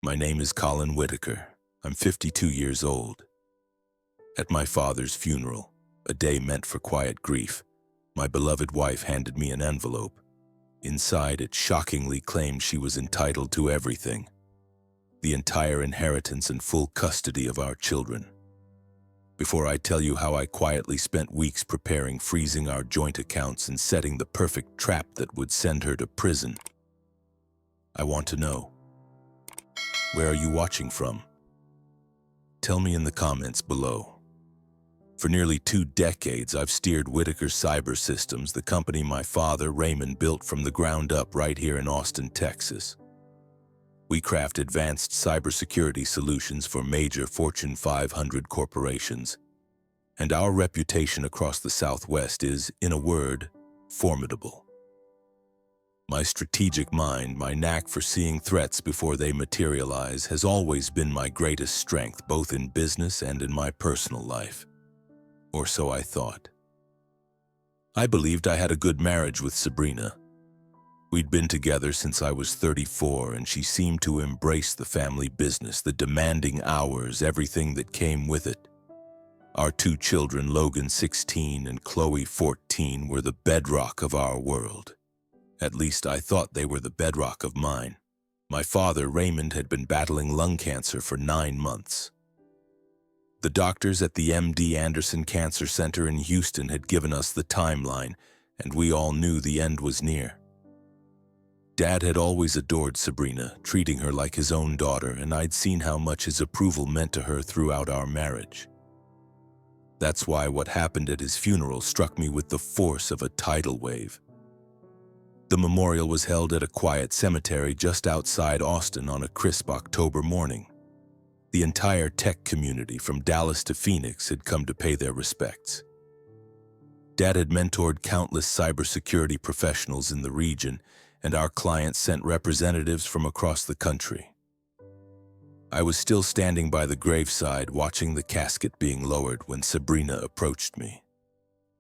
My name is Colin Whitaker. I'm 52 years old. At my father's funeral, a day meant for quiet grief, my beloved wife handed me an envelope. Inside, it shockingly claimed she was entitled to everything: the entire inheritance and full custody of our children. Before I tell you how I quietly spent weeks preparing, freezing our joint accounts, and setting the perfect trap that would send her to prison, I want to know, where are you watching from? Tell me in the comments below. For nearly 2 decades, I've steered Whitaker Cyber Systems, the company my father, Raymond, built from the ground up right here in Austin, Texas. We craft advanced cybersecurity solutions for major Fortune 500 corporations, and our reputation across the Southwest is, in a word, formidable. My strategic mind, my knack for seeing threats before they materialize, has always been my greatest strength, both in business and in my personal life. Or so I thought. I believed I had a good marriage with Sabrina. We'd been together since I was 34, and she seemed to embrace the family business, the demanding hours, everything that came with it. Our 2 children, Logan 16 and Chloe 14, were the bedrock of our world. At least I thought they were the bedrock of mine. My father, Raymond, had been battling lung cancer for 9 months. The doctors at the MD Anderson Cancer Center in Houston had given us the timeline, and we all knew the end was near. Dad had always adored Sabrina, treating her like his own daughter, and I'd seen how much his approval meant to her throughout our marriage. That's why what happened at his funeral struck me with the force of a tidal wave. The memorial was held at a quiet cemetery just outside Austin on a crisp October morning. The entire tech community, from Dallas to Phoenix, had come to pay their respects. Dad had mentored countless cybersecurity professionals in the region, and our clients sent representatives from across the country. I was still standing by the graveside, watching the casket being lowered, when Sabrina approached me.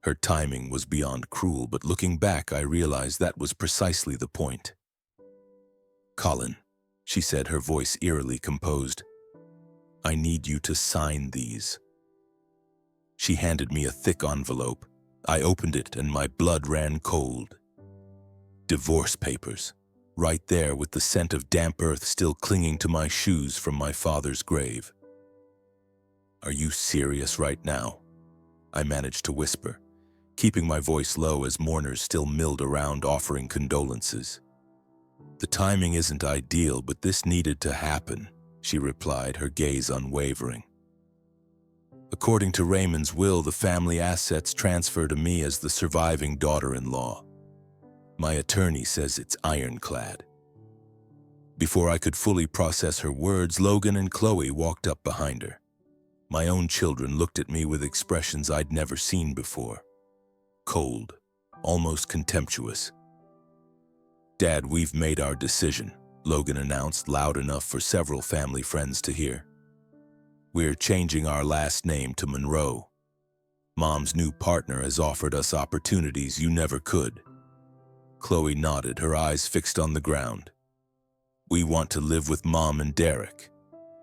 Her timing was beyond cruel, but looking back, I realized that was precisely the point. "Colin," she said, her voice eerily composed, "I need you to sign these." She handed me a thick envelope. I opened it and my blood ran cold. Divorce papers, right there, with the scent of damp earth still clinging to my shoes from my father's grave. "Are you serious right now?" I managed to whisper, keeping my voice low as mourners still milled around offering condolences. "The timing isn't ideal, but this needed to happen," she replied, her gaze unwavering. "According to Raymond's will, the family assets transfer to me as the surviving daughter-in-law. My attorney says it's ironclad." Before I could fully process her words, Logan and Chloe walked up behind her. My own children looked at me with expressions I'd never seen before. Cold, almost contemptuous. "Dad, we've made our decision," Logan announced, loud enough for several family friends to hear. "We're changing our last name to Monroe. Mom's new partner has offered us opportunities you never could." Chloe nodded, her eyes fixed on the ground. "We want to live with Mom and Derek.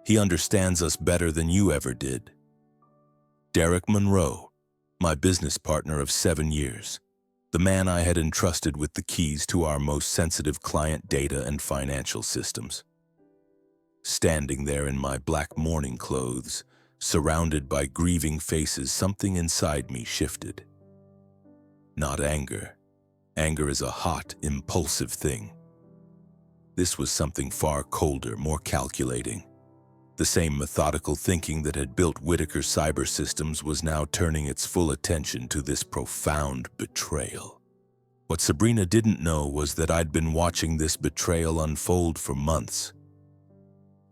He understands us better than you ever did." Derek Monroe, my business partner of 7 years, the man I had entrusted with the keys to our most sensitive client data and financial systems. Standing there in my black mourning clothes, surrounded by grieving faces, something inside me shifted. Not anger. Anger is a hot, impulsive thing. This was something far colder, more calculating. The same methodical thinking that had built Whitaker Cyber Systems was now turning its full attention to this profound betrayal. What Sabrina didn't know was that I'd been watching this betrayal unfold for months.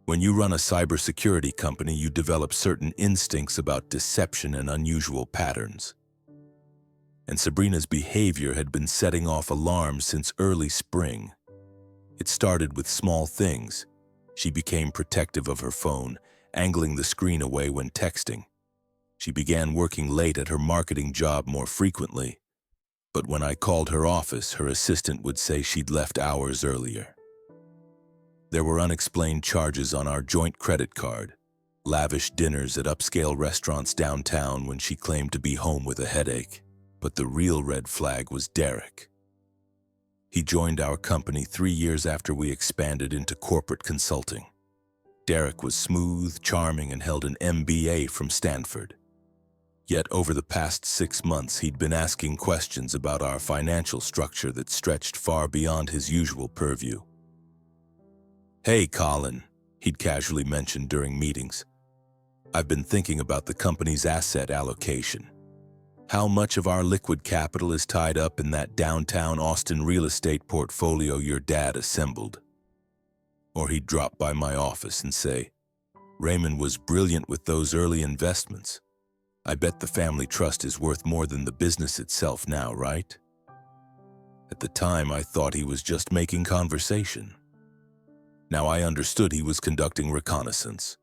When you run a cybersecurity company, you develop certain instincts about deception and unusual patterns. And Sabrina's behavior had been setting off alarms since early spring. It started with small things. She became protective of her phone, angling the screen away when texting. She began working late at her marketing job more frequently. But when I called her office, her assistant would say she'd left hours earlier. There were unexplained charges on our joint credit card, lavish dinners at upscale restaurants downtown when she claimed to be home with a headache. But the real red flag was Derek. He joined our company 3 years after we expanded into corporate consulting. Derek was smooth, charming, and held an MBA from Stanford. Yet over the past 6 months, he'd been asking questions about our financial structure that stretched far beyond his usual purview. "Hey, Colin," he'd casually mentioned during meetings. "I've been thinking about the company's asset allocation. How much of our liquid capital is tied up in that downtown Austin real estate portfolio your dad assembled?" Or he'd drop by my office and say, "Raymond was brilliant with those early investments. I bet the family trust is worth more than the business itself now, right?" At the time, I thought he was just making conversation. Now I understood he was conducting reconnaissance.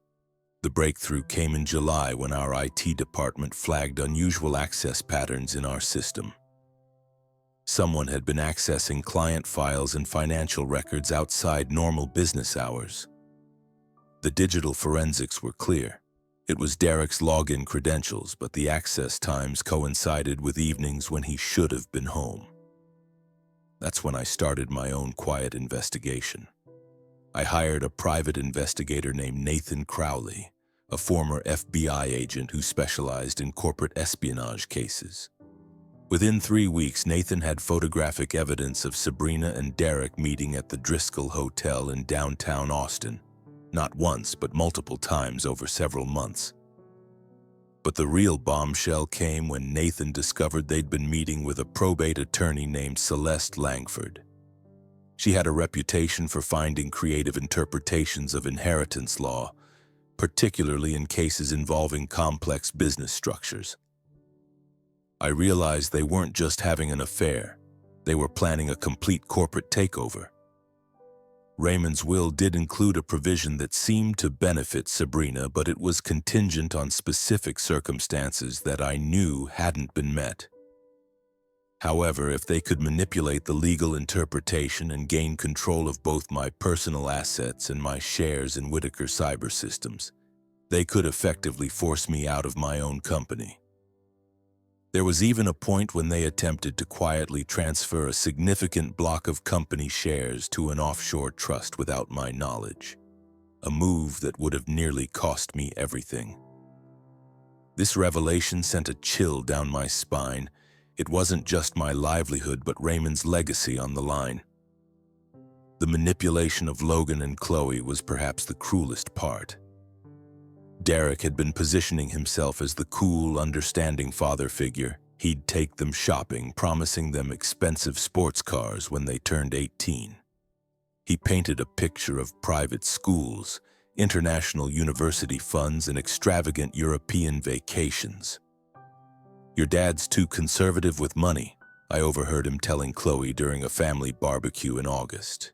The breakthrough came in July when our IT department flagged unusual access patterns in our system. Someone had been accessing client files and financial records outside normal business hours. The digital forensics were clear. It was Derek's login credentials, but the access times coincided with evenings when he should have been home. That's when I started my own quiet investigation. I hired a private investigator named Nathan Crowley, a former FBI agent who specialized in corporate espionage cases. Within 3 weeks, Nathan had photographic evidence of Sabrina and Derek meeting at the Driscoll Hotel in downtown Austin, not once but multiple times over several months. But the real bombshell came when Nathan discovered they'd been meeting with a probate attorney named Celeste Langford. She had a reputation for finding creative interpretations of inheritance law, particularly in cases involving complex business structures. I realized they weren't just having an affair, they were planning a complete corporate takeover. Raymond's will did include a provision that seemed to benefit Sabrina, but it was contingent on specific circumstances that I knew hadn't been met. However, if they could manipulate the legal interpretation and gain control of both my personal assets and my shares in Whitaker Cyber Systems, they could effectively force me out of my own company. There was even a point when they attempted to quietly transfer a significant block of company shares to an offshore trust without my knowledge, a move that would have nearly cost me everything. This revelation sent a chill down my spine. It wasn't just my livelihood, but Raymond's legacy on the line. The manipulation of Logan and Chloe was perhaps the cruelest part. Derek had been positioning himself as the cool, understanding father figure. He'd take them shopping, promising them expensive sports cars when they turned 18. He painted a picture of private schools, international university funds, and extravagant European vacations. "Your dad's too conservative with money," I overheard him telling Chloe during a family barbecue in August.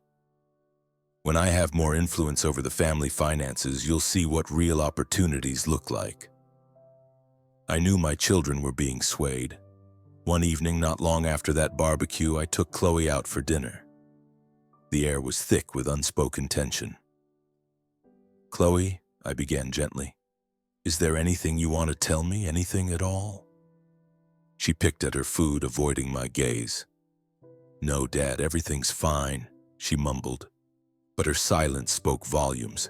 "When I have more influence over the family finances, you'll see what real opportunities look like." I knew my children were being swayed. One evening, not long after that barbecue, I took Chloe out for dinner. The air was thick with unspoken tension. "Chloe," I began gently, "is there anything you want to tell me, anything at all?" She picked at her food, avoiding my gaze. "No, Dad, everything's fine," she mumbled, but her silence spoke volumes.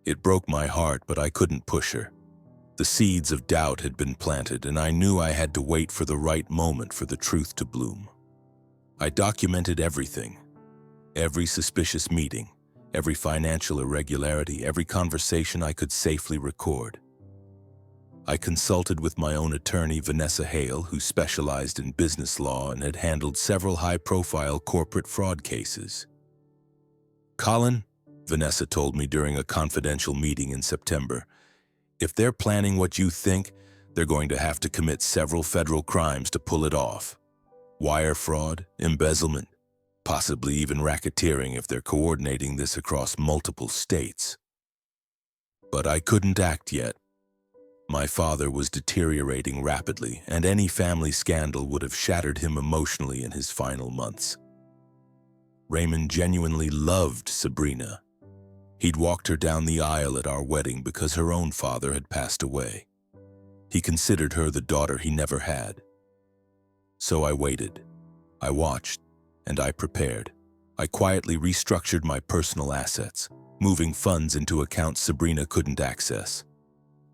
It broke my heart, but I couldn't push her. The seeds of doubt had been planted, and I knew I had to wait for the right moment for the truth to bloom. I documented everything, every suspicious meeting, every financial irregularity, every conversation I could safely record. I consulted with my own attorney, Vanessa Hale, who specialized in business law and had handled several high-profile corporate fraud cases. "Colin," Vanessa told me during a confidential meeting in September, "if they're planning what you think, they're going to have to commit several federal crimes to pull it off. Wire fraud, embezzlement, possibly even racketeering if they're coordinating this across multiple states." But I couldn't act yet. My father was deteriorating rapidly, and any family scandal would have shattered him emotionally in his final months. Raymond genuinely loved Sabrina. He'd walked her down the aisle at our wedding because her own father had passed away. He considered her the daughter he never had. So I waited. I watched, and I prepared. I quietly restructured my personal assets, moving funds into accounts Sabrina couldn't access.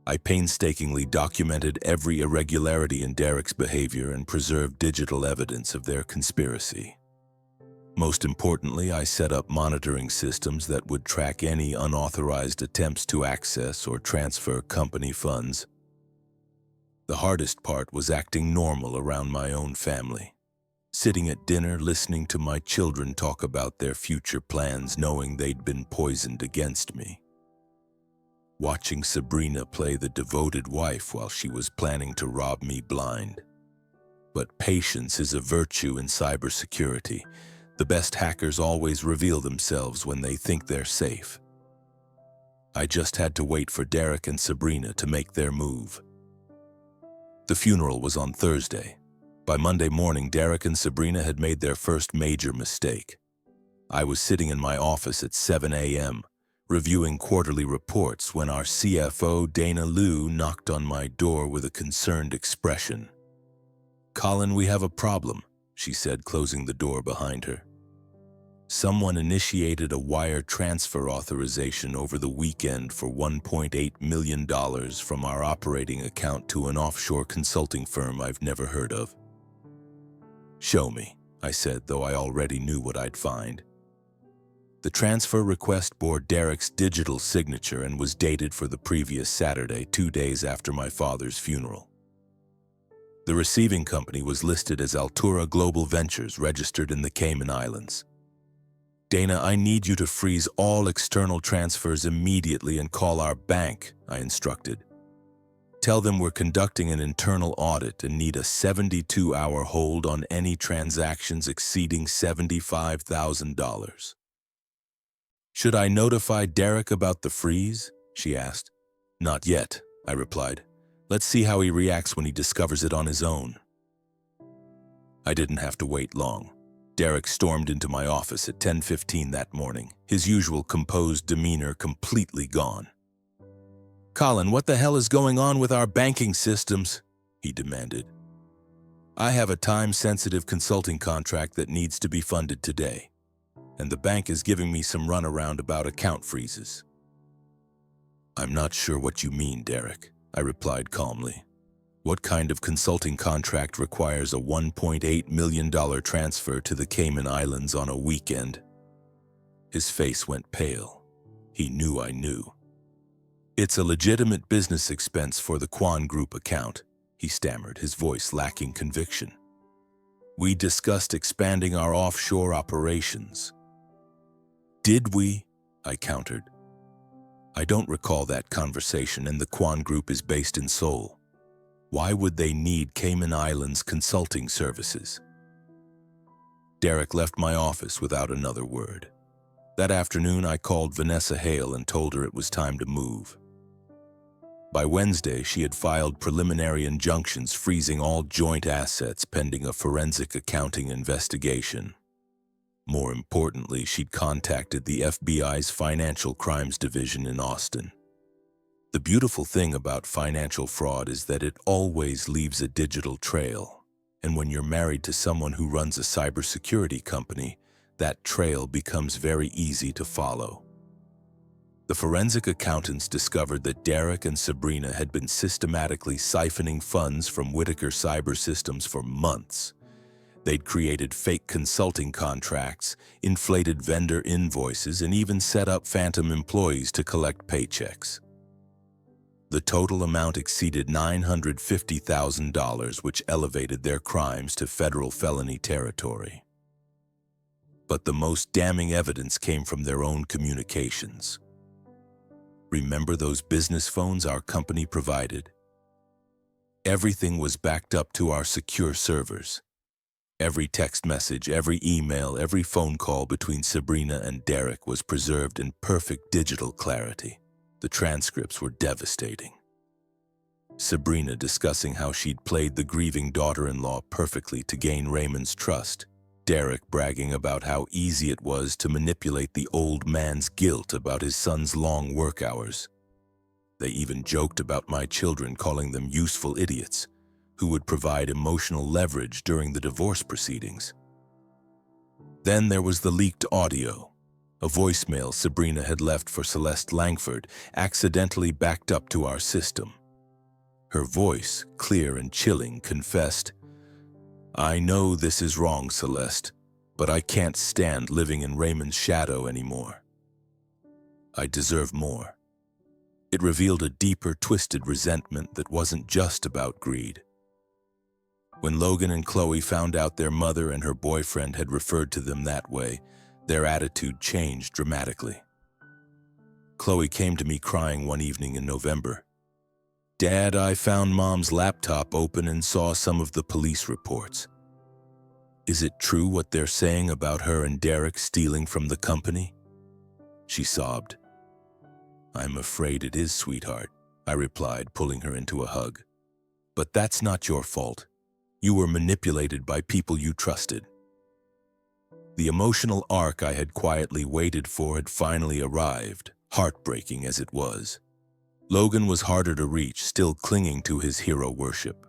I painstakingly documented every irregularity in Derek's behavior and preserved digital evidence of their conspiracy. Most importantly, I set up monitoring systems that would track any unauthorized attempts to access or transfer company funds. The hardest part was acting normal around my own family. Sitting at dinner, listening to my children talk about their future plans, knowing they'd been poisoned against me. Watching Sabrina play the devoted wife while she was planning to rob me blind. But patience is a virtue in cybersecurity. The best hackers always reveal themselves when they think they're safe. I just had to wait for Derek and Sabrina to make their move. The funeral was on Thursday. By Monday morning, Derek and Sabrina had made their first major mistake. I was sitting in my office at 7 a.m., reviewing quarterly reports when our CFO, Dana Liu, knocked on my door with a concerned expression. "Colin, we have a problem," she said, closing the door behind her. "Someone initiated a wire transfer authorization over the weekend for $1.8 million from our operating account to an offshore consulting firm I've never heard of." "Show me," I said, though I already knew what I'd find. The transfer request bore Derek's digital signature and was dated for the previous Saturday, 2 days after my father's funeral. The receiving company was listed as Altura Global Ventures, registered in the Cayman Islands. "Dana, I need you to freeze all external transfers immediately and call our bank," I instructed. "Tell them we're conducting an internal audit and need a 72-hour hold on any transactions exceeding $75,000. "Should I notify Derek about the freeze?" she asked. "Not yet," I replied. "Let's see how he reacts when he discovers it on his own." I didn't have to wait long. Derek stormed into my office at 10:15 that morning, his usual composed demeanor completely gone. "Colin, what the hell is going on with our banking systems?" he demanded. "I have a time-sensitive consulting contract that needs to be funded today, and the bank is giving me some runaround about account freezes." "I'm not sure what you mean, Derek," I replied calmly. "What kind of consulting contract requires a $1.8 million transfer to the Cayman Islands on a weekend?" His face went pale. He knew I knew. "It's a legitimate business expense for the Quan Group account," he stammered, his voice lacking conviction. "We discussed expanding our offshore operations." "Did we?" I countered. "I don't recall that conversation, and the Quan Group is based in Seoul. Why would they need Cayman Islands consulting services?" Derek left my office without another word. That afternoon, I called Vanessa Hale and told her it was time to move. By Wednesday, she had filed preliminary injunctions freezing all joint assets pending a forensic accounting investigation. More importantly, she'd contacted the FBI's Financial Crimes Division in Austin. The beautiful thing about financial fraud is that it always leaves a digital trail, and when you're married to someone who runs a cybersecurity company, that trail becomes very easy to follow. The forensic accountants discovered that Derek and Sabrina had been systematically siphoning funds from Whitaker Cyber Systems for months. They'd created fake consulting contracts, inflated vendor invoices, and even set up phantom employees to collect paychecks. The total amount exceeded $950,000, which elevated their crimes to federal felony territory. But the most damning evidence came from their own communications. Remember those business phones our company provided? Everything was backed up to our secure servers. Every text message, every email, every phone call between Sabrina and Derek was preserved in perfect digital clarity. The transcripts were devastating. Sabrina discussing how she'd played the grieving daughter-in-law perfectly to gain Raymond's trust. Derek bragging about how easy it was to manipulate the old man's guilt about his son's long work hours. They even joked about my children, calling them useful idiots who would provide emotional leverage during the divorce proceedings. Then there was the leaked audio, a voicemail Sabrina had left for Celeste Langford, accidentally backed up to our system. Her voice, clear and chilling, confessed, "I know this is wrong, Celeste, but I can't stand living in Raymond's shadow anymore. I deserve more." It revealed a deeper, twisted resentment that wasn't just about greed. When Logan and Chloe found out their mother and her boyfriend had referred to them that way, their attitude changed dramatically. Chloe came to me crying one evening in November. "Dad, I found Mom's laptop open and saw some of the police reports. Is it true what they're saying about her and Derek stealing from the company?" She sobbed. "I'm afraid it is, sweetheart," I replied, pulling her into a hug. "But that's not your fault. You were manipulated by people you trusted." The emotional arc I had quietly waited for had finally arrived, heartbreaking as it was. Logan was harder to reach, still clinging to his hero worship.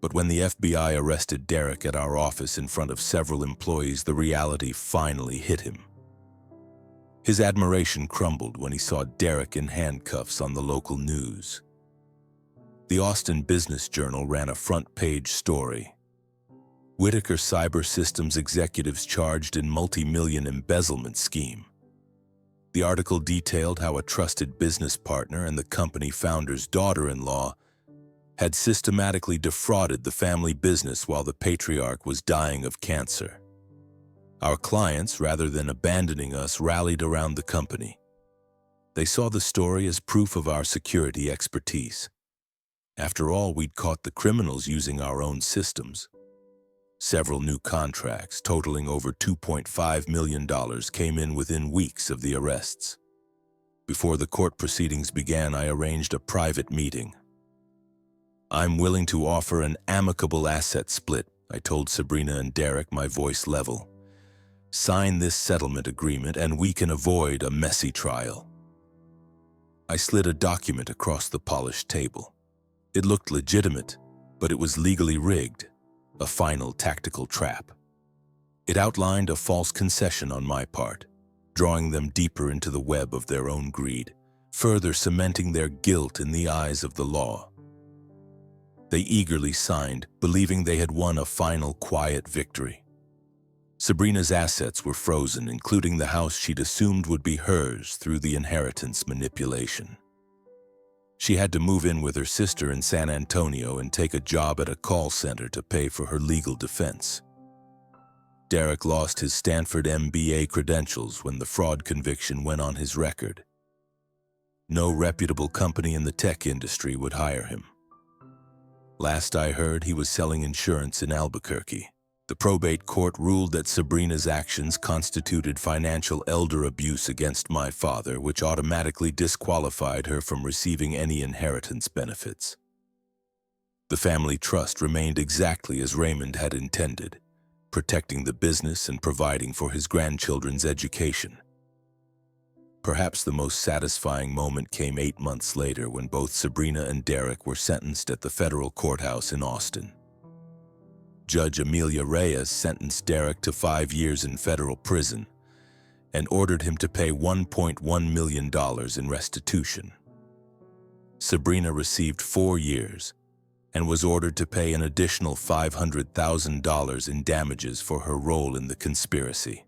But when the FBI arrested Derek at our office in front of several employees, the reality finally hit him. His admiration crumbled when he saw Derek in handcuffs on the local news. The Austin Business Journal ran a front-page story. Whitaker Cyber Systems executives charged in multi-million embezzlement scheme. The article detailed how a trusted business partner and the company founder's daughter-in-law had systematically defrauded the family business while the patriarch was dying of cancer. Our clients, rather than abandoning us, rallied around the company. They saw the story as proof of our security expertise. After all, we'd caught the criminals using our own systems. Several new contracts, totaling over $2.5 million, came in within weeks of the arrests. Before the court proceedings began, I arranged a private meeting. "I'm willing to offer an amicable asset split," I told Sabrina and Derek, my voice level. "Sign this settlement agreement and we can avoid a messy trial." I slid a document across the polished table. It looked legitimate, but it was legally rigged. A final tactical trap. It outlined a false concession on my part, drawing them deeper into the web of their own greed, further cementing their guilt in the eyes of the law. They eagerly signed, believing they had won a final quiet victory. Sabrina's assets were frozen, including the house she'd assumed would be hers through the inheritance manipulation. She had to move in with her sister in San Antonio and take a job at a call center to pay for her legal defense. Derek lost his Stanford MBA credentials when the fraud conviction went on his record. No reputable company in the tech industry would hire him. Last I heard, he was selling insurance in Albuquerque. The probate court ruled that Sabrina's actions constituted financial elder abuse against my father, which automatically disqualified her from receiving any inheritance benefits. The family trust remained exactly as Raymond had intended, protecting the business and providing for his grandchildren's education. Perhaps the most satisfying moment came 8 months later when both Sabrina and Derek were sentenced at the federal courthouse in Austin. Judge Amelia Reyes sentenced Derek to 5 years in federal prison and ordered him to pay $1.1 million in restitution. Sabrina received 4 years and was ordered to pay an additional $500,000 in damages for her role in the conspiracy.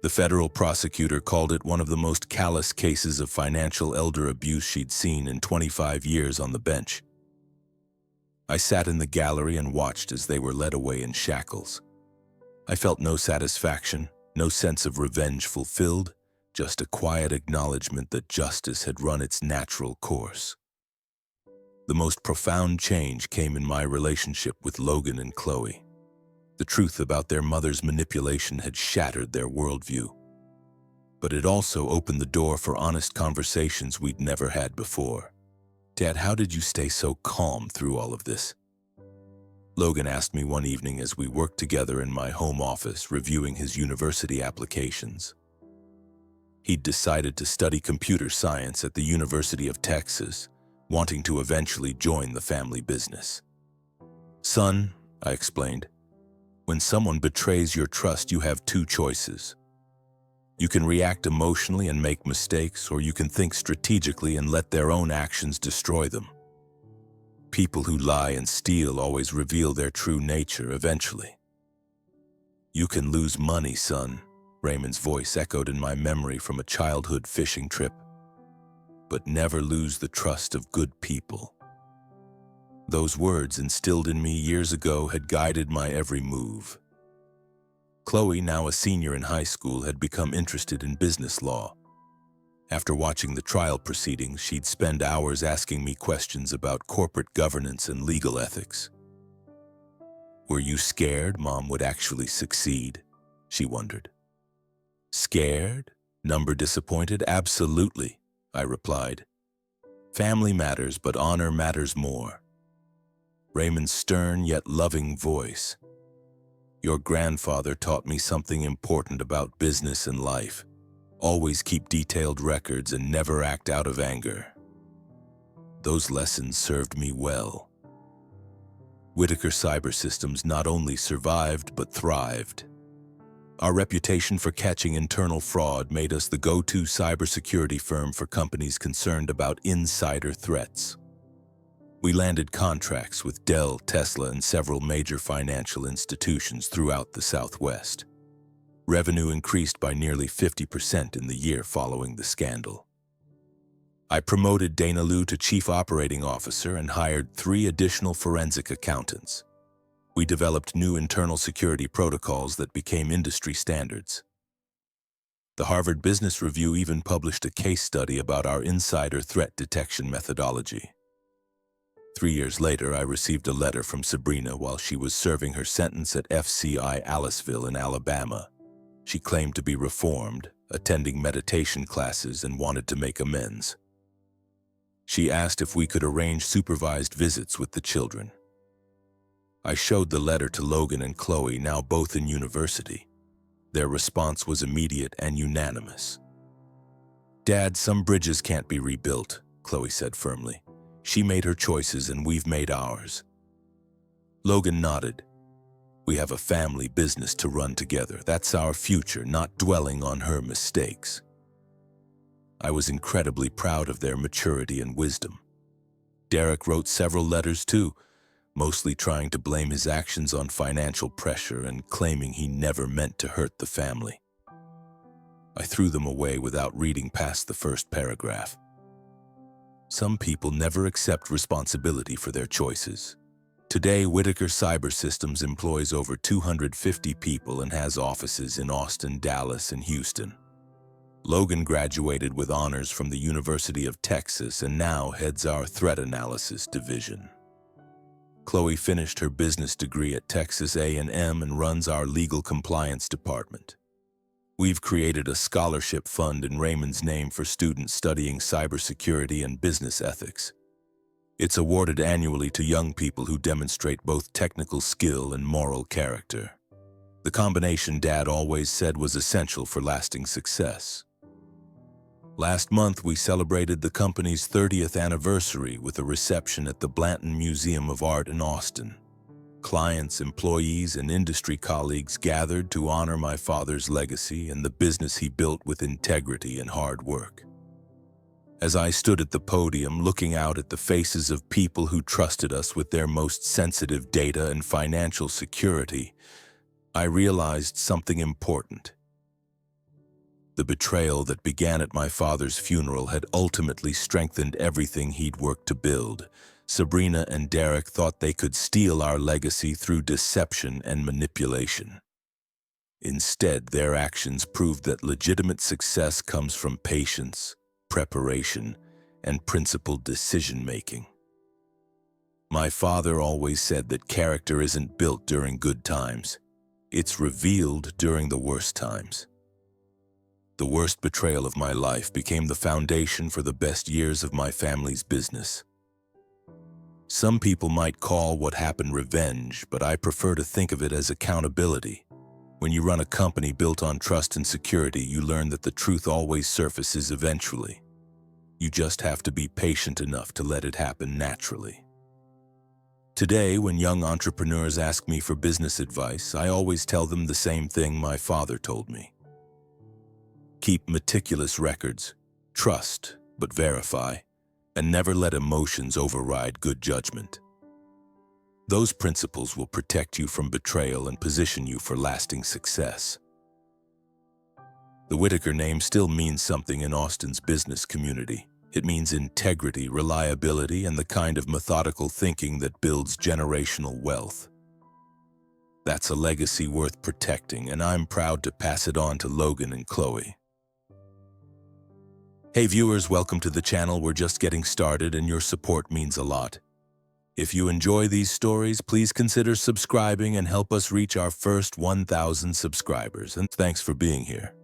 The federal prosecutor called it one of the most callous cases of financial elder abuse she'd seen in 25 years on the bench. I sat in the gallery and watched as they were led away in shackles. I felt no satisfaction, no sense of revenge fulfilled, just a quiet acknowledgement that justice had run its natural course. The most profound change came in my relationship with Logan and Chloe. The truth about their mother's manipulation had shattered their worldview. But it also opened the door for honest conversations we'd never had before. "Dad, how did you stay so calm through all of this?" Logan asked me one evening as we worked together in my home office reviewing his university applications. He'd decided to study computer science at the University of Texas, wanting to eventually join the family business. "Son," I explained, "when someone betrays your trust, you have two choices. You can react emotionally and make mistakes, or you can think strategically and let their own actions destroy them. People who lie and steal always reveal their true nature eventually." "You can lose money, son," Raymond's voice echoed in my memory from a childhood fishing trip, "but never lose the trust of good people." Those words, instilled in me years ago, had guided my every move. Chloe, now a senior in high school, had become interested in business law. After watching the trial proceedings, she'd spend hours asking me questions about corporate governance and legal ethics. "Were you scared Mom would actually succeed?" she wondered. "Scared? Number disappointed? Absolutely," I replied. "Family matters, but honor matters more." Raymond's stern yet loving voice. "Your grandfather taught me something important about business and life. Always keep detailed records and never act out of anger." Those lessons served me well. Whitaker Cyber Systems not only survived but thrived. Our reputation for catching internal fraud made us the go-to cybersecurity firm for companies concerned about insider threats. We landed contracts with Dell, Tesla, and several major financial institutions throughout the Southwest. Revenue increased by nearly 50% in the year following the scandal. I promoted Dana Liu to Chief Operating Officer and hired 3 additional forensic accountants. We developed new internal security protocols that became industry standards. The Harvard Business Review even published a case study about our insider threat detection methodology. 3 years later, I received a letter from Sabrina while she was serving her sentence at FCI Aliceville in Alabama. She claimed to be reformed, attending meditation classes, and wanted to make amends. She asked if we could arrange supervised visits with the children. I showed the letter to Logan and Chloe, now both in university. Their response was immediate and unanimous. "Dad, some bridges can't be rebuilt," Chloe said firmly. "She made her choices and we've made ours." Logan nodded. "We have a family business to run together. That's our future, not dwelling on her mistakes." I was incredibly proud of their maturity and wisdom. Derek wrote several letters too, mostly trying to blame his actions on financial pressure and claiming he never meant to hurt the family. I threw them away without reading past the first paragraph. Some people never accept responsibility for their choices. Today, Whitaker Cyber Systems employs over 250 people and has offices in Austin, Dallas, and Houston. Logan graduated with honors from the University of Texas and now heads our threat analysis division. Chloe finished her business degree at Texas A&M and runs our legal compliance department. We've created a scholarship fund in Raymond's name for students studying cybersecurity and business ethics. It's awarded annually to young people who demonstrate both technical skill and moral character. The combination Dad always said was essential for lasting success. Last month, we celebrated the company's 30th anniversary with a reception at the Blanton Museum of Art in Austin. Clients, employees, and industry colleagues gathered to honor my father's legacy and the business he built with integrity and hard work. As I stood at the podium looking out at the faces of people who trusted us with their most sensitive data and financial security, I realized something important. The betrayal that began at my father's funeral had ultimately strengthened everything he'd worked to build. Sabrina and Derek thought they could steal our legacy through deception and manipulation. Instead, their actions proved that legitimate success comes from patience, preparation, and principled decision-making. My father always said that character isn't built during good times. It's revealed during the worst times. The worst betrayal of my life became the foundation for the best years of my family's business. Some people might call what happened revenge, but I prefer to think of it as accountability. When you run a company built on trust and security, you learn that the truth always surfaces eventually. You just have to be patient enough to let it happen naturally. Today, when young entrepreneurs ask me for business advice, I always tell them the same thing my father told me. Keep meticulous records, trust, but verify, and never let emotions override good judgment. Those principles will protect you from betrayal and position you for lasting success. The Whitaker name still means something in Austin's business community. It means integrity, reliability, and the kind of methodical thinking that builds generational wealth. That's a legacy worth protecting, and I'm proud to pass it on to Logan and Chloe. Hey viewers, welcome to the channel. We're just getting started, and your support means a lot. If you enjoy these stories, please consider subscribing and help us reach our first 1,000 subscribers. And thanks for being here.